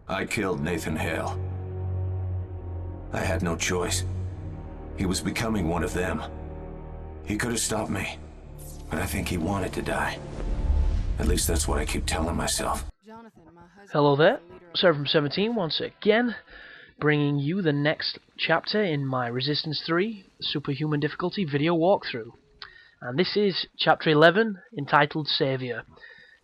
I killed Nathan Hale. I had no choice. He was becoming one of them. He could have stopped me, but I think he wanted to die. At least that's what I keep telling myself. Hello there, Saviour from 17 once again, bringing you the next chapter in my Resistance 3 Superhuman difficulty video walkthrough. And this is chapter 11, entitled Saviour.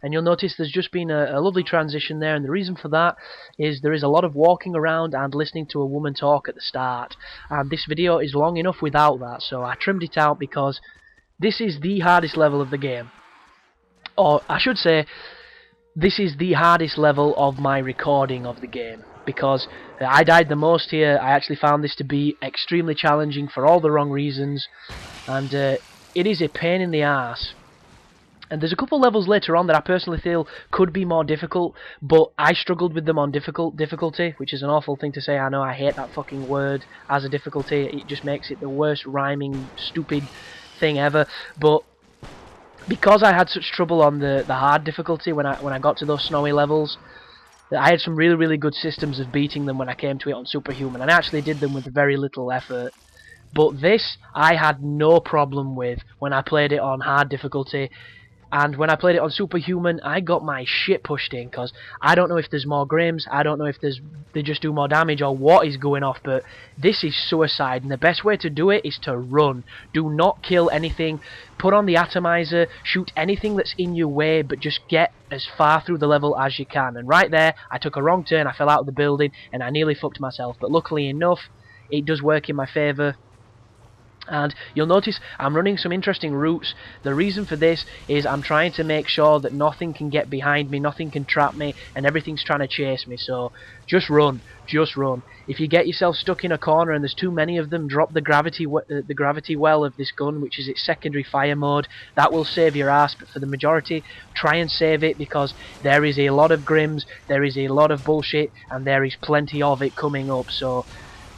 And you'll notice there's just been a lovely transition there, and the reason for that is there is a lot of walking around and listening to a woman talk at the start. And this video is long enough without that, so I trimmed it out because this is the hardest level of the game. Or I should say, this is the hardest level of my recording of the game, because I died the most here. I actually found this to be extremely challenging for all the wrong reasons, and it is a pain in the arse. And there's a couple levels later on that I personally feel could be more difficult, but I struggled with them on difficulty, which is an awful thing to say. I know, I hate that fucking word as a difficulty. It just makes it the worst rhyming, stupid thing ever. But because I had such trouble on the hard difficulty when I got to those snowy levels, I had some really good systems of beating them when I came to it on Superhuman, and I actually did them with very little effort. But this I had no problem with when I played it on hard difficulty. And when I played it on Superhuman, I got my shit pushed in, because I don't know if there's more Grims, I don't know if they just do more damage or what is going off, but this is suicide, and the best way to do it is to run. Do not kill anything, put on the atomizer, shoot anything that's in your way, but just get as far through the level as you can. And right there, I took a wrong turn, I fell out of the building, and I nearly fucked myself, but luckily enough, it does work in my favour. And you'll notice I'm running some interesting routes. The reason for this is I'm trying to make sure that nothing can get behind me, nothing can trap me, and everything's trying to chase me. So just run, just run. If you get yourself stuck in a corner and there's too many of them, drop the gravity well of this gun, which is its secondary fire mode. That will save your ass, but for the majority, try and save it, because there is a lot of Grims, there is a lot of bullshit, and there is plenty of it coming up. So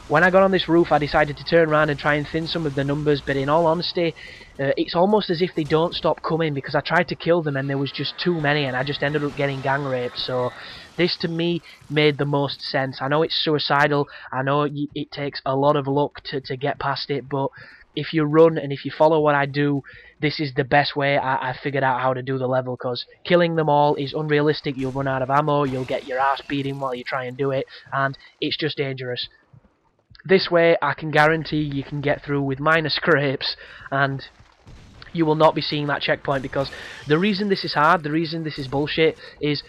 when I got on this roof, I decided to turn around and try and thin some of the numbers, but in all honesty, it's almost as if they don't stop coming, because I tried to kill them and there was just too many, and I just ended up getting gang raped. So this to me made the most sense. I know it's suicidal, I know it takes a lot of luck to get past it, but if you run and if you follow what I do, this is the best way I figured out how to do the level, because killing them all is unrealistic. You'll run out of ammo, you'll get your ass beaten while you try and do it, and it's just dangerous. This way, I can guarantee you can get through with minor scrapes, and you will not be seeing that checkpoint, because the reason this is hard, the reason this is bullshit, is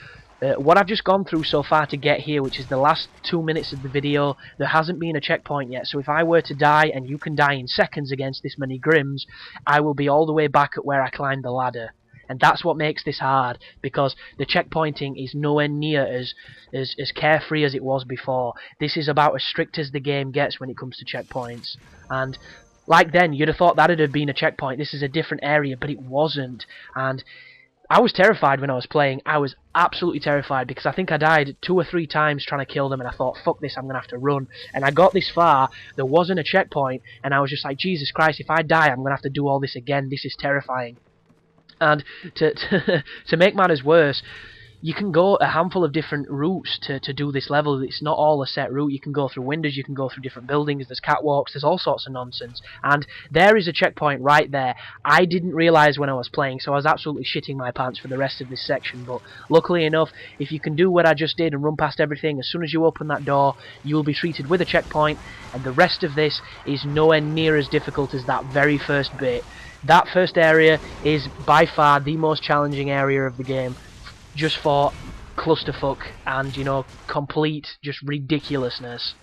what I've just gone through so far to get here, which is the last 2 minutes of the video. There hasn't been a checkpoint yet, so if I were to die, and you can die in seconds against this many Grims, I will be all the way back at where I climbed the ladder. And that's what makes this hard, because the checkpointing is nowhere near as carefree as it was before. This is about as strict as the game gets when it comes to checkpoints. And like then, you'd have thought that'd have been a checkpoint. This is a different area, but it wasn't. And I was terrified when I was playing. I was absolutely terrified, because I think I died 2 or 3 times trying to kill them, and I thought, fuck this, I'm going to have to run. And I got this far, there wasn't a checkpoint, and I was just like, Jesus Christ, if I die, I'm going to have to do all this again. This is terrifying. And to make matters worse, you can go a handful of different routes to do this level. It's not all a set route. You can go through windows, you can go through different buildings, there's catwalks, there's all sorts of nonsense. And there is a checkpoint right there. I didn't realise when I was playing, so I was absolutely shitting my pants for the rest of this section. But luckily enough, if you can do what I just did and run past everything, as soon as you open that door, you will be treated with a checkpoint, and the rest of this is nowhere near as difficult as that very first bit. That first area is by far the most challenging area of the game, just for clusterfuck and, you know, complete just ridiculousness.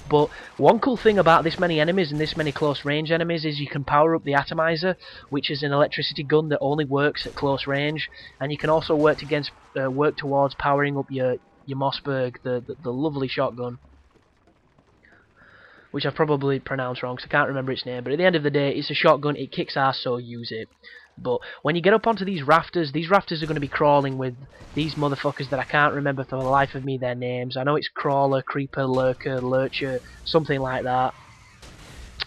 But one cool thing about this many enemies and this many close range enemies is you can power up the atomizer, which is an electricity gun that only works at close range, and you can also work towards powering up your Mossberg, the lovely shotgun, which I've probably pronounced wrong, because I can't remember its name, but at the end of the day, it's a shotgun, it kicks ass, so use it. But when you get up onto these rafters are going to be crawling with these motherfuckers that I can't remember for the life of me their names. I know it's Crawler, Creeper, Lurker, Lurcher, something like that.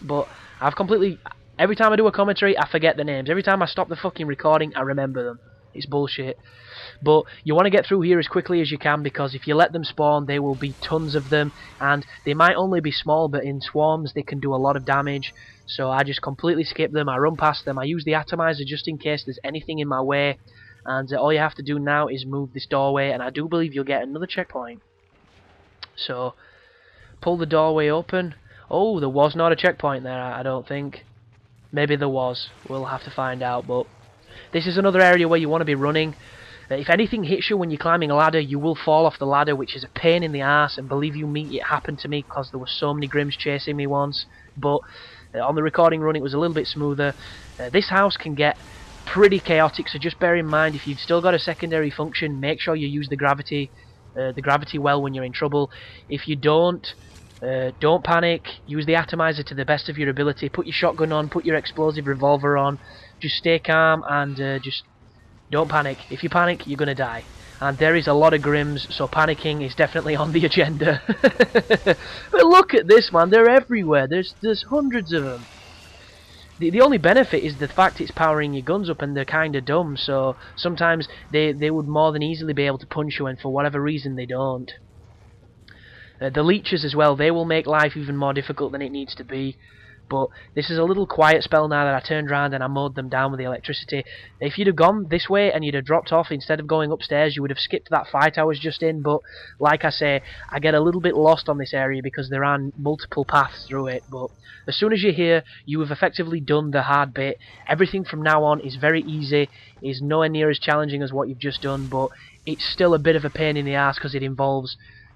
But I've completely... Every time I do a commentary, I forget the names. Every time I stop the fucking recording, I remember them. It's bullshit. But you want to get through here as quickly as you can, because if you let them spawn, there will be tons of them, and they might only be small, but in swarms they can do a lot of damage. So I just completely skip them, I run past them, I use the atomizer just in case there's anything in my way, and all you have to do now is move this doorway, and I do believe you'll get another checkpoint. So, pull the doorway open. Oh, there was not a checkpoint there, I don't think. Maybe there was, we'll have to find out, but this is another area where you want to be running. If anything hits you when you're climbing a ladder, you will fall off the ladder, which is a pain in the ass, and believe you me, it happened to me because there were so many Grims chasing me once. But on the recording run it was a little bit smoother. This house can get pretty chaotic, so just bear in mind, if you've still got a secondary function, make sure you use the gravity well when you're in trouble. If you don't panic, use the atomizer to the best of your ability, put your shotgun on, put your explosive revolver on, just stay calm and just don't panic. If you panic, you're gonna die. And there is a lot of Grims, so panicking is definitely on the agenda. But look at this, man, they're everywhere, there's hundreds of them. The only benefit is the fact it's powering your guns up, and they're kinda dumb, so sometimes they would more than easily be able to punch you, and for whatever reason they don't. The leeches as well, they will make life even more difficult than it needs to be. But this is a little quiet spell now that I turned around and I mowed them down with the electricity. If you'd have gone this way and you'd have dropped off instead of going upstairs, you would have skipped that fight I was just in. But like I say, I get a little bit lost on this area because there are multiple paths through it. But as soon as you're here, you have effectively done the hard bit. Everything from now on is very easy, is nowhere near as challenging as what you've just done, but it's still a bit of a pain in the ass because it involves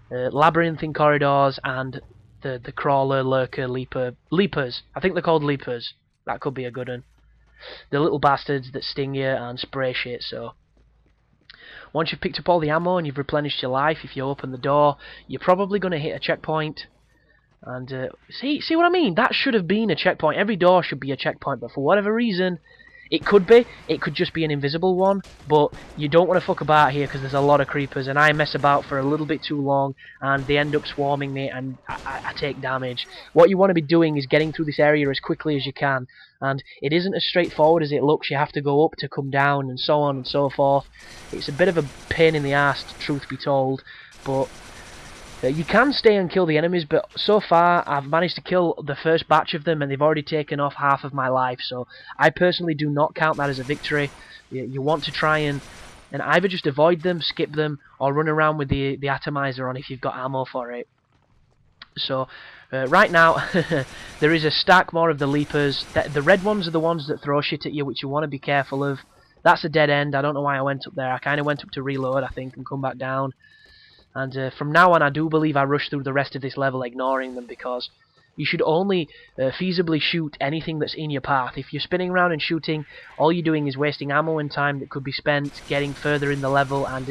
labyrinthine corridors and the crawler, lurker, leapers. I think they're called leapers. That could be a good one. The little bastards that sting you and spray shit. So once you've picked up all the ammo and you've replenished your life, if you open the door, you're probably going to hit a checkpoint. And see what I mean? That should have been a checkpoint. Every door should be a checkpoint, but for whatever reason, it could be. It could just be an invisible one, but you don't want to fuck about here because there's a lot of creepers, and I mess about for a little bit too long, and they end up swarming me, and I take damage. What you want to be doing is getting through this area as quickly as you can, and it isn't as straightforward as it looks. You have to go up to come down, and so on and so forth. It's a bit of a pain in the ass, truth be told, but you can stay and kill the enemies, but so far I've managed to kill the first batch of them and they've already taken off half of my life, so I personally do not count that as a victory. You want to try and either just avoid them, skip them, or run around with the atomizer on if you've got ammo for it. So right now there is a stack more of the leapers. The red ones are the ones that throw shit at you, which you want to be careful of. That's a dead end. I don't know why I went up there. I kind of went up to reload, I think, and come back down. And from now on I do believe I rush through the rest of this level ignoring them, because you should only feasibly shoot anything that's in your path. If you're spinning around and shooting, all you're doing is wasting ammo and time that could be spent getting further in the level and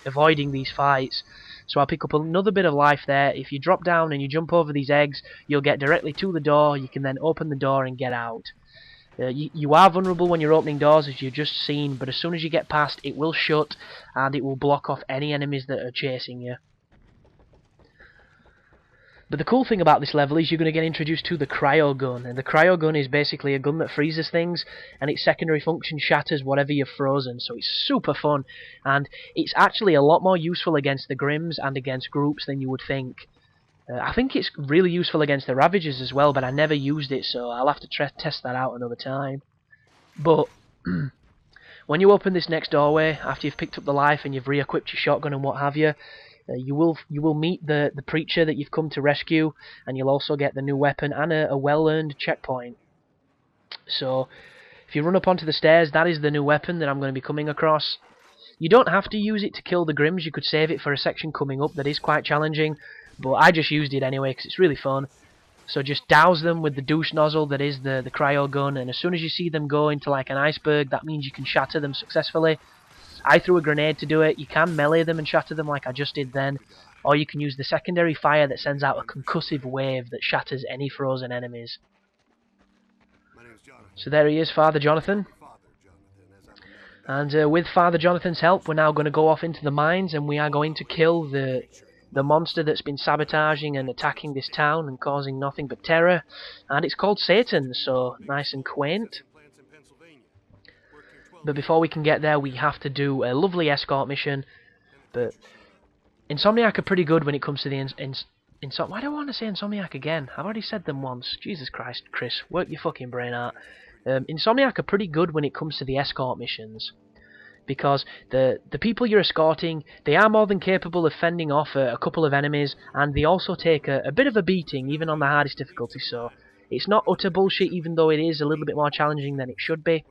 avoiding these fights. So I'll pick up another bit of life there. If you drop down and you jump over these eggs, you'll get directly to the door. You can then open the door and get out. You are vulnerable when you're opening doors, as you've just seen, but as soon as you get past, it will shut and it will block off any enemies that are chasing you. But the cool thing about this level is you're going to get introduced to the cryo gun, and the cryo gun is basically a gun that freezes things, and its secondary function shatters whatever you've frozen, so it's super fun, and it's actually a lot more useful against the Grims and against groups than you would think. I think it's really useful against the Ravagers as well, but I never used it, so I'll have to test that out another time. But when you open this next doorway, after you've picked up the life and you've re-equipped your shotgun and what have you, you will meet the preacher that you've come to rescue, and you'll also get the new weapon and a well-earned checkpoint. So if you run up onto the stairs, that is the new weapon that I'm going to be coming across. You don't have to use it to kill the Grims, you could save it for a section coming up that is quite challenging, but I just used it anyway because it's really fun. So just douse them with the douche nozzle that is the cryo gun, and as soon as you see them go into like an iceberg, that means you can shatter them successfully. I threw a grenade to do it. You can melee them and shatter them like I just did then, or you can use the secondary fire that sends out a concussive wave that shatters any frozen enemies. So there he is, Father Jonathan. And with Father Jonathan's help, we're now going to go off into the mines, and we are going to kill the monster that's been sabotaging and attacking this town and causing nothing but terror. And it's called Satan, so nice and quaint. But before we can get there, we have to do a lovely escort mission. But Insomniac are pretty good when it comes to the why do I want to say Insomniac again? I've already said them once. Jesus Christ, Chris, work your fucking brain out. Insomniac are pretty good when it comes to the escort missions, because the people you're escorting, they are more than capable of fending off a couple of enemies, and they also take a bit of a beating, even on the hardest difficulty, so it's not utter bullshit, even though it is a little bit more challenging than it should be.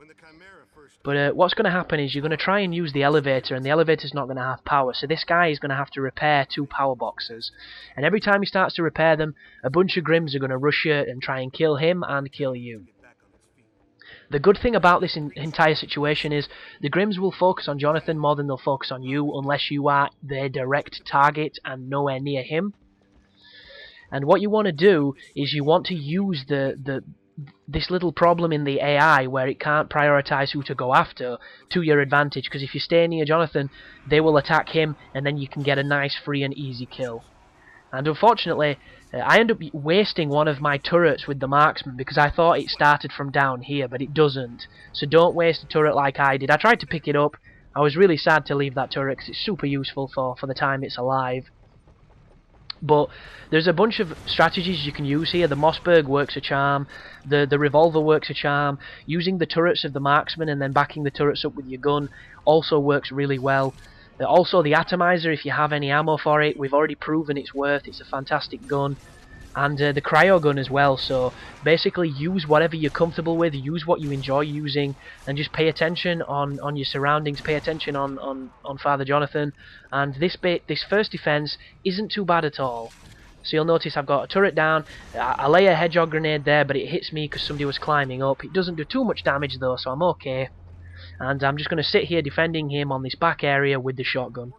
But what's going to happen is you're going to try and use the elevator, and the elevator's not going to have power, so this guy is going to have to repair 2 power boxes. And every time he starts to repair them, a bunch of Grims are going to rush you and try and kill him and kill you. The good thing about this entire situation is the Grims will focus on Jonathan more than they'll focus on you, unless you are their direct target and nowhere near him. And what you want to do is you want to use this little problem in the AI where it can't prioritize who to go after to your advantage, because if you stay near Jonathan, they will attack him, and then you can get a nice free and easy kill. And unfortunately, I end up wasting one of my turrets with the marksman because I thought it started from down here, but it doesn't. So don't waste a turret like I did. I tried to pick it up. I was really sad to leave that turret because it's super useful for the time it's alive. But there's a bunch of strategies you can use here. The Mossberg works a charm, the revolver works a charm, using the turrets of the marksman and then backing the turrets up with your gun also works really well. Also the atomizer, if you have any ammo for it, we've already proven its worth, it's a fantastic gun. And the cryo gun as well, so basically use whatever you're comfortable with, use what you enjoy using, and just pay attention on your surroundings, pay attention on Father Jonathan. And this first defense isn't too bad at all. So you'll notice I've got a turret down, I lay a hedgehog grenade there, but it hits me because somebody was climbing up. It doesn't do too much damage though, so I'm okay. And I'm just going to sit here defending him on this back area with the shotgun.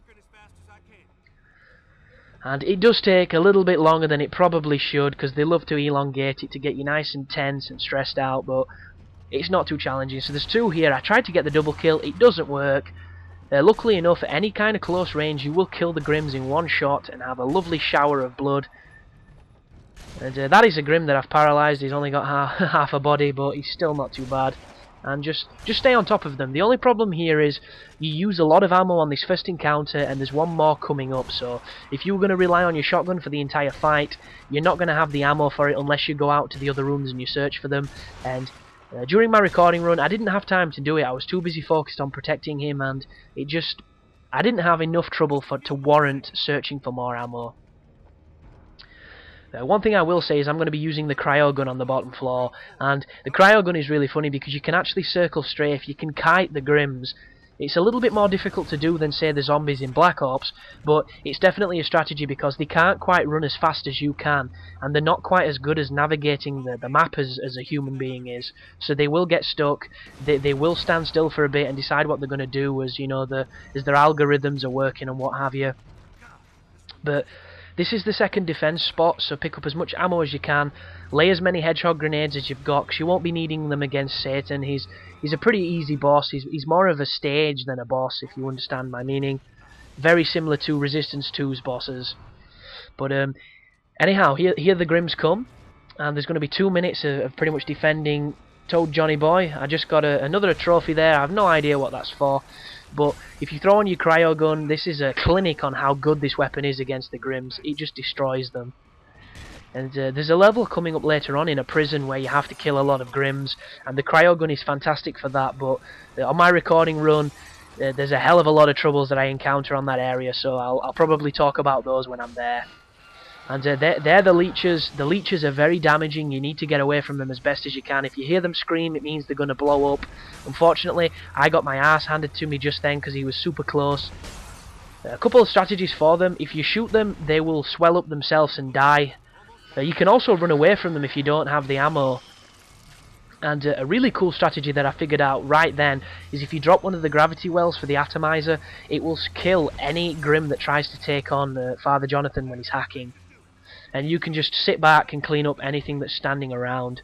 And it does take a little bit longer than it probably should, because they love to elongate it to get you nice and tense and stressed out, but it's not too challenging. So there's 2 here. I tried to get the double kill, it doesn't work. Luckily enough, at any kind of close range, you will kill the Grims in one shot and have a lovely shower of blood. And that is a Grim that I've paralysed. He's only got half a body, but he's still not too bad. And just stay on top of them. The only problem here is you use a lot of ammo on this first encounter, and there's one more coming up, so if you were going to rely on your shotgun for the entire fight, you're not going to have the ammo for it unless you go out to the other rooms and you search for them. And during my recording run, I didn't have time to do it. I was too busy focused on protecting him, and I didn't have enough trouble to warrant searching for more ammo. One thing I will say is I'm going to be using the cryo gun on the bottom floor, and the cryo gun is really funny because you can actually circle strafe, you can kite the Grims. It's a little bit more difficult to do than, say, the zombies in Black Ops, but it's definitely a strategy because they can't quite run as fast as you can, and they're not quite as good as navigating the map as a human being is. So they will get stuck, they will stand still for a bit and decide what they're going to do as, you know, as their algorithms are working and what have you. But this is the second defense spot, so pick up as much ammo as you can, lay as many hedgehog grenades as you've got, because you won't be needing them against Satan. He's a pretty easy boss, he's more of a stage than a boss, if you understand my meaning. Very similar to Resistance 2's bosses. But anyhow, here the Grims come, and there's going to be 2 minutes of pretty much defending Toad Johnny Boy. I just got another trophy there, I have no idea what that's for. But if you throw on your cryo gun, this is a clinic on how good this weapon is against the Grims. It just destroys them. And there's a level coming up later on in a prison where you have to kill a lot of Grims, and the cryo gun is fantastic for that, but on my recording run, there's a hell of a lot of troubles that I encounter on that area, so I'll probably talk about those when I'm there. And they're the leeches. The leeches are very damaging. You need to get away from them as best as you can. If you hear them scream, it means they're going to blow up. Unfortunately, I got my ass handed to me just then because he was super close. A couple of strategies for them. If you shoot them, they will swell up themselves and die. You can also run away from them if you don't have the ammo. And a really cool strategy that I figured out right then is if you drop one of the gravity wells for the atomizer, it will kill any Grim that tries to take on Father Jonathan when he's hacking. And you can just sit back and clean up anything that's standing around.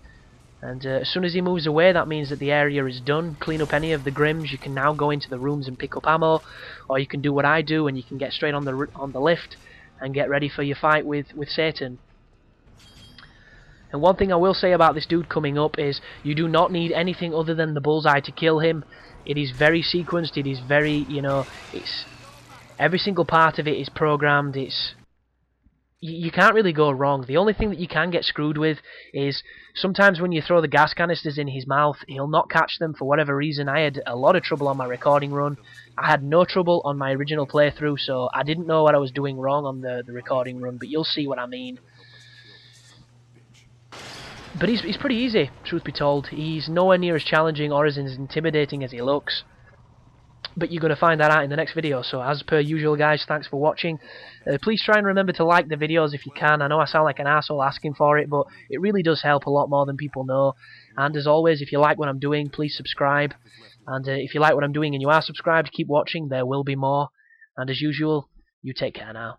And as soon as he moves away, that means that the area is done. Clean up any of the Grims. You can now go into the rooms and pick up ammo, or you can do what I do and you can get straight on the lift and get ready for your fight with Satan. And one thing I will say about this dude coming up is you do not need anything other than the bullseye to kill him. It is very sequenced. It is very, you know, it's every single part of it is programmed. It's you can't really go wrong. The only thing that you can get screwed with is sometimes when you throw the gas canisters in his mouth, he'll not catch them for whatever reason. I had a lot of trouble on my recording run. I had no trouble on my original playthrough, so I didn't know what I was doing wrong on the recording run, but you'll see what I mean. But he's pretty easy, truth be told. He's nowhere near as challenging or as intimidating as he looks. But you're going to find that out in the next video. So as per usual, guys, thanks for watching. Please try and remember to like the videos if you can. I know I sound like an asshole asking for it, but it really does help a lot more than people know. And as always, if you like what I'm doing, please subscribe. And if you like what I'm doing and you are subscribed, keep watching. There will be more. And as usual, you take care now.